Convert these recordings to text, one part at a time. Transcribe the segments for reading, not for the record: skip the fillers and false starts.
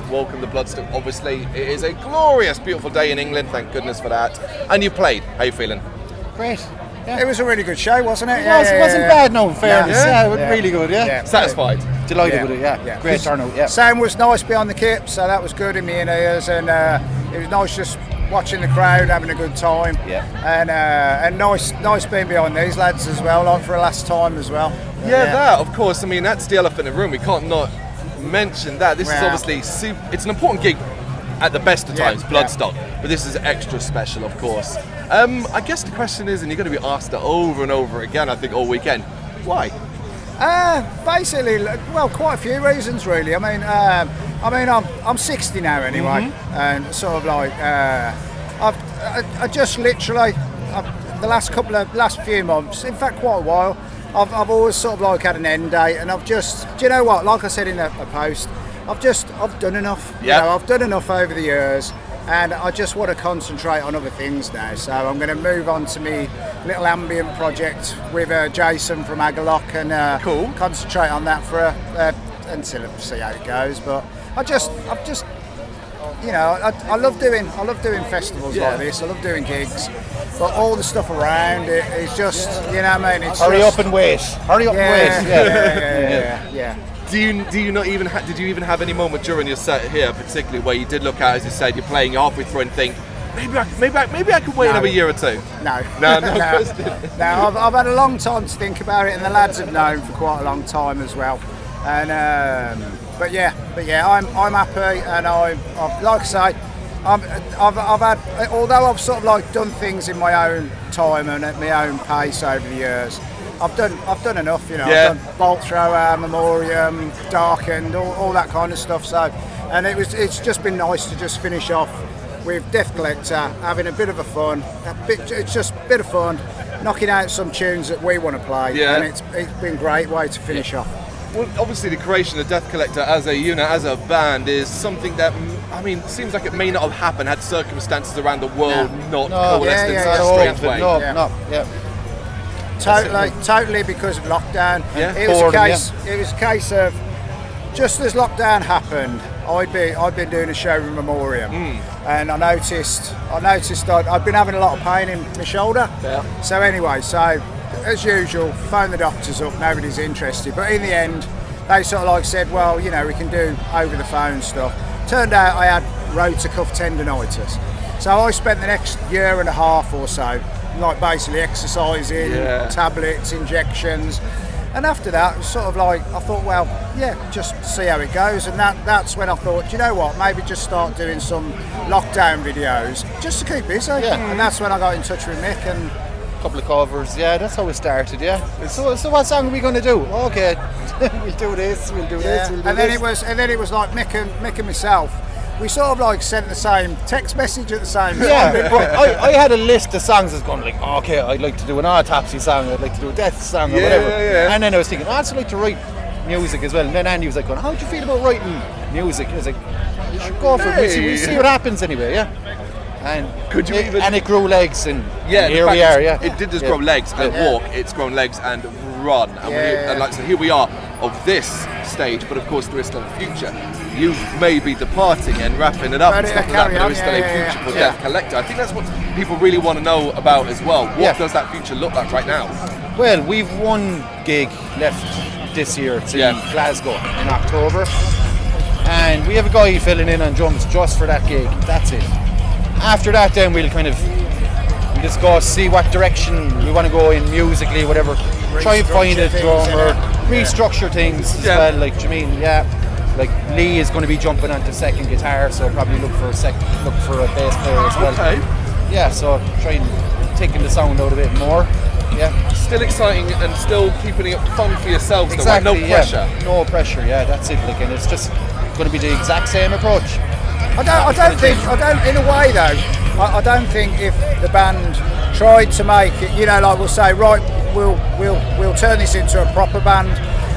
welcome the Bloodstock. Obviously, it is a glorious, beautiful day in England. Thank goodness for that. And you played. How you feeling? Great. Yeah. It was a really good show, wasn't it? It wasn't bad, no, in fairness. Really good, Satisfied? Delighted with it, yeah. Great turnout, yeah. Sound was nice behind the kip, so that was good in my ears, and it was nice just watching the crowd, having a good time. Yeah. And nice being behind these lads as well, like for a last time as well. That, of course. I mean, that's the elephant in the room. We can't not mention that. This is obviously it's an important gig at the best of times, Bloodstock, but this is extra special, of course. I guess the question is, and you're going to be asked it over and over again, I think, all weekend, why? Basically, well, quite a few reasons, really. I mean, I'm 60 now anyway, and sort of like I just literally the last few months, in fact, quite a while, I've always sort of like had an end date, and I've just, do you know what? Like I said in a post, I've done enough. Yeah. You know, I've done enough over the years. And I just want to concentrate on other things now. So I'm going to move on to my little ambient project with Jason from Agalock and concentrate on that for until I see how it goes. But I've just, you know, I love doing festivals like this. I love doing gigs, but all the stuff around it is just, you know what I mean? It's Hurry up and wait. Yeah. Do you not even did you even have any moment during your set here, particularly where you did look at, as you said, you're playing halfway through and think, maybe I could wait another year or two? No. No. I've had a long time to think about it, and the lads have known for quite a long time as well. And but yeah, I'm happy, and I've like I say, I've had, although I've sort of like done things in my own time and at my own pace over the years. I've done enough, you know. I've done Bolt Thrower, Memoriam, Darkened, all that kind of stuff. So, and it's just been nice to just finish off with DeathCollector, having a bit of fun. It's just a bit of fun, knocking out some tunes that we want to play, and it's been a great way to finish off. Well, obviously the creation of DeathCollector as a unit, as a band, is something that, I mean, seems like it may not have happened had circumstances around the world not coalesced in such a strange way. Totally because of lockdown. Yeah. It was a case of just as lockdown happened, I'd been doing a show with Memoriam, and I noticed I'd been having a lot of pain in my shoulder. Yeah. So anyway, as usual, phoned the doctors up. Nobody's interested, but in the end, they sort of like said, well, you know, we can do over the phone stuff. Turned out I had rotator cuff tendonitis, so I spent the next year and a half or so, like basically exercising, tablets, injections, and after that, it was sort of like I thought, well, just see how it goes, and that's when I thought, do you know what, maybe just start doing some lockdown videos just to keep busy, and that's when I got in touch with Mick and a couple of covers, that's how it started, So what song are we going to do? Okay, we'll do this, we'll do this, we'll do this. And then it was like Mick and myself. We sort of like sent the same text message at the same time. I had a list of songs that's going like, okay, I'd like to do an autopsy song, I'd like to do a death song, or whatever. And then I was thinking, I'd also like to write music as well. And then Andy was like, going, how do you feel about writing music? I was like, you should go for it. We'll see what happens anyway, And could you and it grew legs, and here we are, It did just grow legs and walk. It's grown legs and run. And like I said, here we are of this stage, but of course there is still a future. You may be departing and wrapping it up and stuff like that, but there is still a future for DeathCollector. I think that's what people really want to know about as well. What does that future look like right now? Well, we've one gig left this year. It's in Glasgow in October, and we have a guy filling in on drums just for that gig. That's it. After that, then we'll just go see what direction we want to go in musically, whatever. Try and find a drummer, restructure things as well. Like, do you mean, like Lee is going to be jumping onto second guitar, so probably look for a bass player as well. Okay. So try and taking the sound out a bit more. Still exciting and still keeping it fun for yourselves. Exactly. No pressure. No pressure. That's it. Like, and it's just going to be the exact same approach. I don't. In a way, though, I don't think if the band tried to make it, you know, like we'll say, right, we'll turn this into a proper band.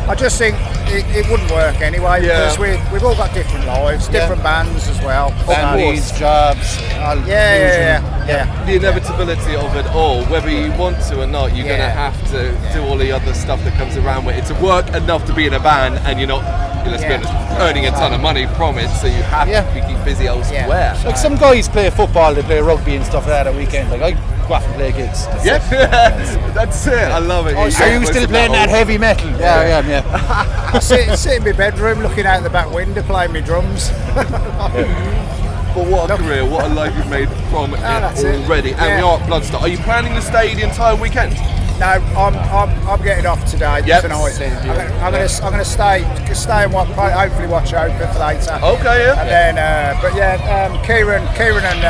I just think it wouldn't work anyway, because we've all got different lives, different bands as well, families, jobs. The inevitability of it all, whether you want to or not, you're going to have to do all the other stuff that comes around with it to work enough to be in a band, and you're not let's be honest, earning a ton of money from it, so you have to keep busy elsewhere. Like some guys play football, they play rugby and stuff like that at weekend. Like I go off and play gigs. That's it. I love it. Are you still playing that heavy metal? Yeah, I am. Yeah. I sit in my bedroom looking out the back window playing my drums. But what a career, what a life you've made from it already. And we are at Bloodstock. Are you planning to stay the entire weekend? No, I'm getting off tonight. Tonight. I'm gonna stay and hopefully watch Opeth later. Okay, And then, Kieran and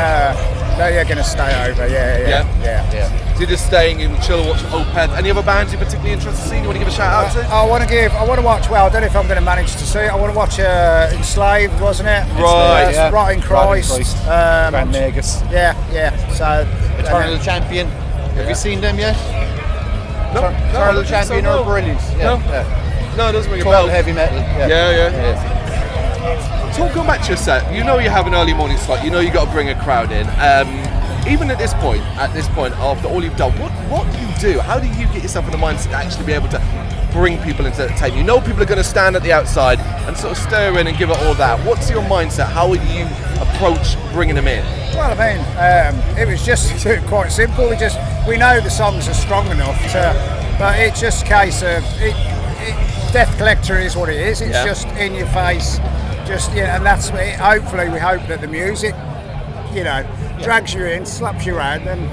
they're gonna stay over. Yeah. So you're just staying and chill and watch Opeth. Any other bands you're particularly interested in seeing? You want to give a shout out to? I want to watch. Well, I don't know if I'm going to manage to see it. I want to watch Enslaved, wasn't it? Right. Rotting Christ. Grand Negus. Yeah. So Eternal Champion. Have you seen them yet? No. Eternal Champion are brilliant. No, it doesn't ring a bell. Heavy metal. Yeah. Talking back to your set, you know you have an early morning slot. You know you got to bring a crowd in. Even at this point, after all you've done, what do you do? How do you get yourself in the mindset to actually be able to bring people into the tent? You know people are going to stand at the outside and sort of stir in and give it all that. What's your mindset? How would you approach bringing them in? Well, I mean, it was just quite simple. We know the songs are strong enough but it's just a case of DeathCollector is what it is. It's just in your face, and that's it. Hopefully, we hope that the music, drags you in, slaps you around, and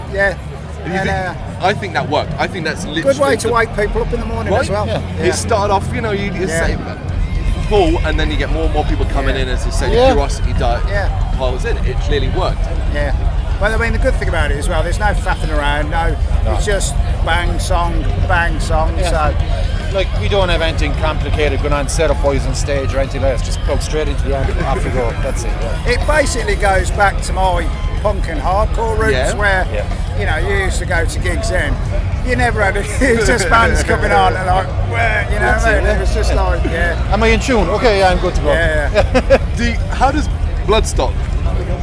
I think that worked. I think that's literally good way to wake people up in the morning as well. You start off, you say full, and then you get more and more people coming in, as you say, the curiosity piles in. It clearly worked. Yeah. Well, I mean, the good thing about it as well, there's no faffing around. No. It's just bang song. So. Like, we don't have anything complicated going on setup wise on stage or anything like that. Just plug straight into the amp, off you go. That's it. It basically goes back to my punk and hardcore roots where, you used to go to gigs then. You never had just bands coming on and like, it was just like, Am I in tune? Okay, I'm good to go. How does Bloodstock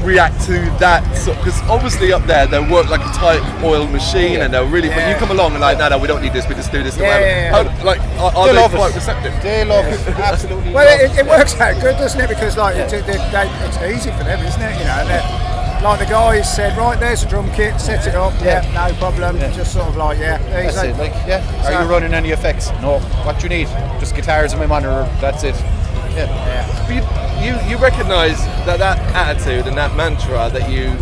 react to that? Because obviously up there they work like a tight oil machine and they're really, when you come along and like, no, we don't need this, we just do this. Are they quite receptive? They love it, absolutely. Well, it works out good, doesn't it? Because like it's easy for them, isn't it? Like the guys said, right, there's a drum kit, set it up, no problem. Just sort of like, that's it. Like, are you running any effects? No. What you need? Just guitars and my monitor. That's it. But you recognise that attitude and that mantra that you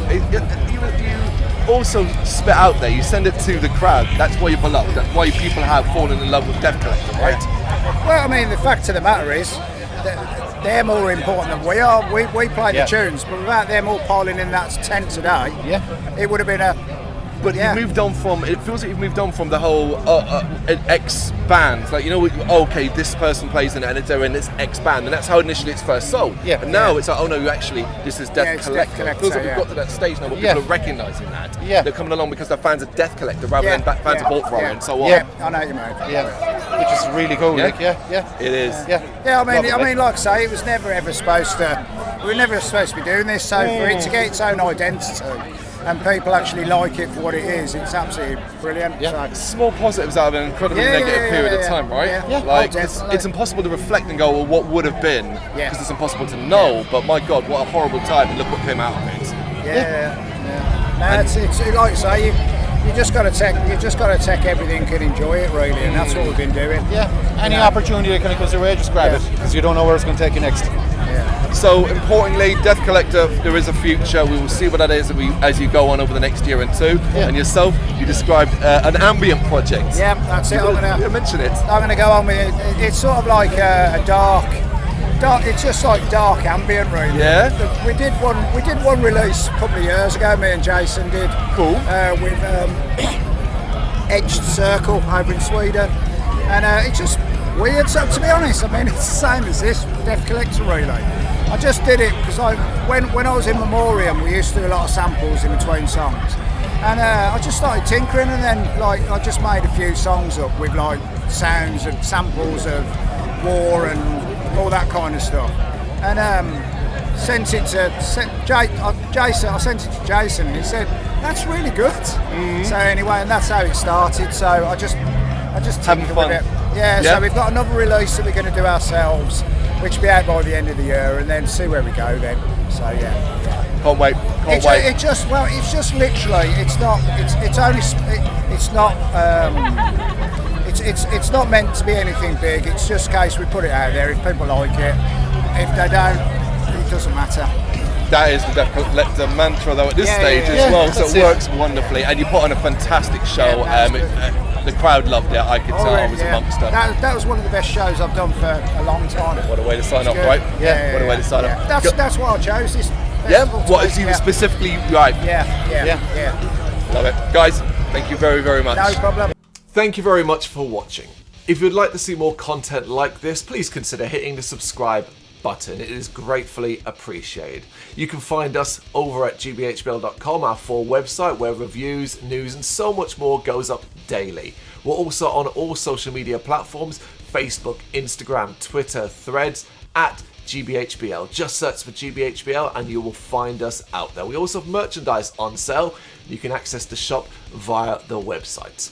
also spit out there. You send it to the crowd. That's why you're beloved. That's why people have fallen in love with DeathCollector, right? Well, I mean, the fact of the matter is, they're more important than we are. We play the tunes, but without them all piling in that tent today, it would have been a. But you've moved on from. It feels like you've moved on from the whole X bands. Like okay, this person plays in it, and they're in this X band, and that's how initially it's first sold. Yeah. But now it's like, oh no, this is DeathCollector. It feels like we've got to that stage now where people are recognising that. Yeah. They're coming along because they're fans of DeathCollector rather than fans of Brrraaains and so on. Yeah, I know what you mean. Which is really cool. It is. I mean, like I say, it was never ever supposed to. We were never supposed to be doing this. So for it to get its own identity. And people actually like it for what it is. It's absolutely brilliant. So. Small positives out of an incredibly negative period of time, right? Like it's impossible to reflect and go, well, what would have been? Because it's impossible to know. But my God, what a horrible time! And look what came out of it. No, it's like I say, you just got to take everything and enjoy it really, and that's what we've been doing. Any opportunity that kind of comes your way, just grab it because you don't know where it's going to take you next. So importantly, DeathCollector, there is a future. We will see what that is as you go on over the next year and two. And yourself, you described an ambient project. Yeah, that's it. I'm going to mention it. I'm going to go on with it. It's sort of like a dark. It's just like dark ambient, really. Yeah. We did one release a couple of years ago. Me and Jason did. Cool. With Edged Circle over in Sweden, and it's just weird. So to be honest, I mean it's the same as this DeathCollector really. I just did it because when I was in Memoriam, we used to do a lot of samples in between songs, and I just started tinkering, and then I just made a few songs up with like sounds and samples of war and all that kind of stuff, and sent it to Jason. I sent it to Jason, and he said that's really good. So anyway, and that's how it started. So I just tinkered with it. So we've got another release that we're going to do ourselves, which will be out by the end of the year, and then see where we go then. So yeah. Can't wait. It's just literally. It's not. It's not meant to be anything big. It's just in case we put it out there. If people like it, if they don't, it doesn't matter. That is the DeathCollector mantra though at this stage as well, so it works wonderfully, and you put on a fantastic show. The crowd loved it. I could tell I was amongst them. That was one of the best shows I've done for a long time. What a way to sign off, right? What a way to sign off. That's why I chose this. What is you specifically right? Yeah. Love it, guys. Thank you very, very much. No problem. Thank you very much for watching. If you'd like to see more content like this, please consider hitting the subscribe button. It is gratefully appreciated. You can find us over at gbhbl.com, our full website where reviews, news and so much more goes up daily. We're also on all social media platforms: Facebook, Instagram, Twitter, Threads, at GBHBL. Just search for GBHBL and you will find us out there. We also have merchandise on sale. You can access the shop via the website.